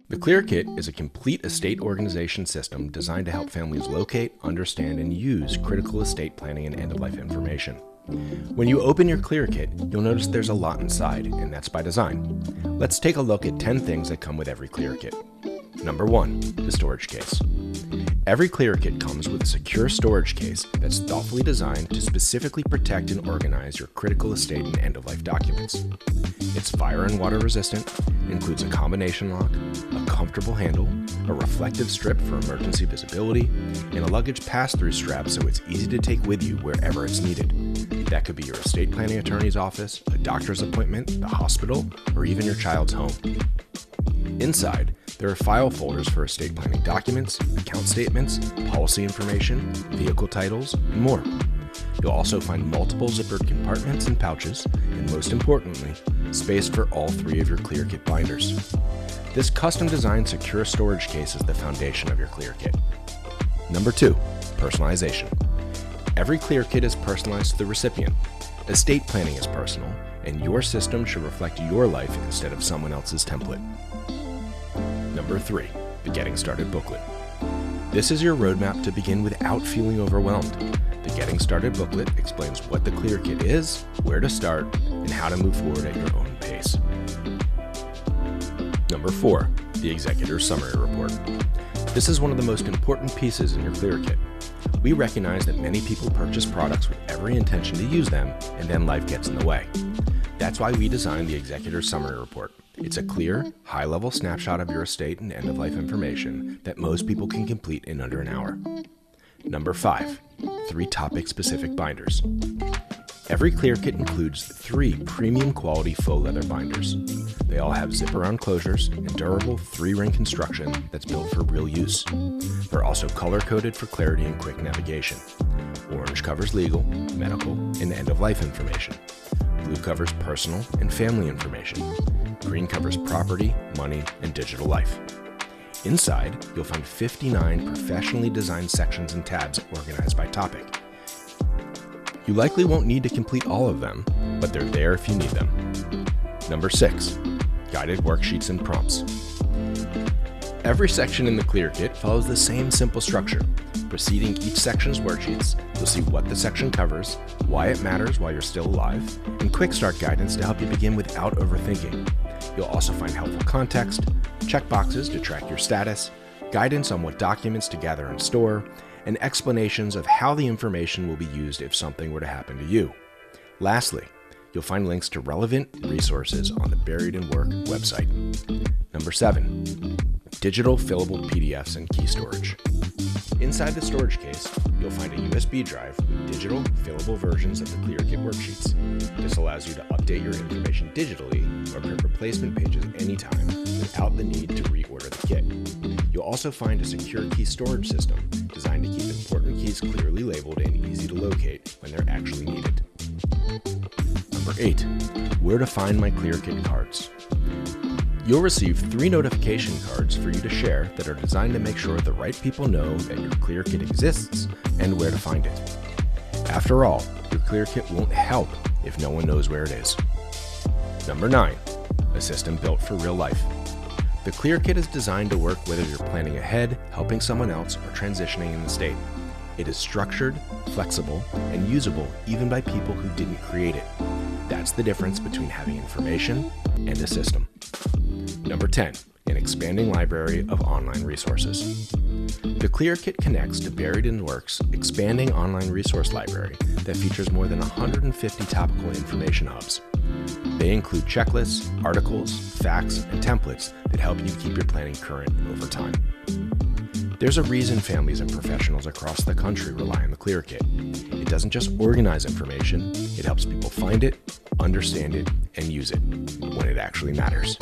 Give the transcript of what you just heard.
The Clear Kit is a complete estate organization system designed to help families locate, understand, and use critical estate planning and end-of-life information. When you open your Clear Kit, you'll notice there's a lot inside, and that's by design. Let's take a look at 10 things that come with every Clear Kit. Number 1, the storage case. Every Clear Kit comes with a secure storage case that's thoughtfully designed to specifically protect and organize your critical estate and end-of-life documents. It's fire and water resistant, includes a combination lock, a comfortable handle, a reflective strip for emergency visibility, and a luggage pass-through strap so it's easy to take with you wherever it's needed. That could be your estate planning attorney's office, a doctor's appointment, the hospital, or even your child's home. Inside, there are file folders for estate planning documents, account statements, policy information, vehicle titles, and more. You'll also find multiple zippered compartments and pouches, and most importantly, space for all 3 of your Clear Kit binders. This custom-designed secure storage case is the foundation of your Clear Kit. Number 2, personalization. Every Clear Kit is personalized to the recipient. Estate planning is personal, and your system should reflect your life instead of someone else's template. Number 3, the Getting Started booklet. This is your roadmap to begin without feeling overwhelmed. The Getting Started booklet explains what the Clear Kit is, where to start, and how to move forward at your own pace. Number 4, the Executor Summary Report. This is one of the most important pieces in your Clear Kit. We recognize that many people purchase products with every intention to use them, and then life gets in the way. That's why we designed the Executor Summary Report. It's a clear, high-level snapshot of your estate and end-of-life information that most people can complete in under an hour. Number 5, 3 topic-specific binders. Every Clear Kit includes 3 premium-quality faux leather binders. They all have zip-around closures and durable 3-ring construction that's built for real use. They're also color-coded for clarity and quick navigation. Orange covers legal, medical, and end-of-life information. Blue covers personal and family information. Green covers property, money, and digital life. Inside, you'll find 59 professionally designed sections and tabs organized by topic. You likely won't need to complete all of them, but they're there if you need them. Number 6, guided worksheets and prompts. Every section in the Clear Kit follows the same simple structure. Preceding each section's worksheets, you'll see what the section covers, why it matters while you're still alive, and quick start guidance to help you begin without overthinking. You'll also find helpful context, checkboxes to track your status, guidance on what documents to gather and store, and explanations of how the information will be used if something were to happen to you. Lastly, you'll find links to relevant resources on the Buried in Work website. Number 7, digital fillable PDFs and key storage. Inside the storage case, you'll find a USB drive with digital fillable versions of the Clear Kit worksheets. This allows you to update your information digitally or print replacement pages anytime without the need to reorder the kit. You'll also find a secure key storage system designed to keep important keys clearly labeled and easy to locate when they're actually needed. Number 8, where to find my Clear Kit cards. You'll receive 3 notification cards for you to share that are designed to make sure the right people know that your Clear Kit exists and where to find it. After all, your Clear Kit won't help if no one knows where it is. Number 9, a system built for real life. The Clear Kit is designed to work whether you're planning ahead, helping someone else, or transitioning in the state. It is structured, flexible, and usable even by people who didn't create it. That's the difference between having information and a system. Number 10, an expanding library of online resources. The Clear Kit connects to Buried in Work's expanding online resource library that features more than 150 topical information hubs. They include checklists, articles, facts, and templates that help you keep your planning current over time. There's a reason families and professionals across the country rely on the Clear Kit. It doesn't just organize information, it helps people find it, understand it, and use it when it actually matters.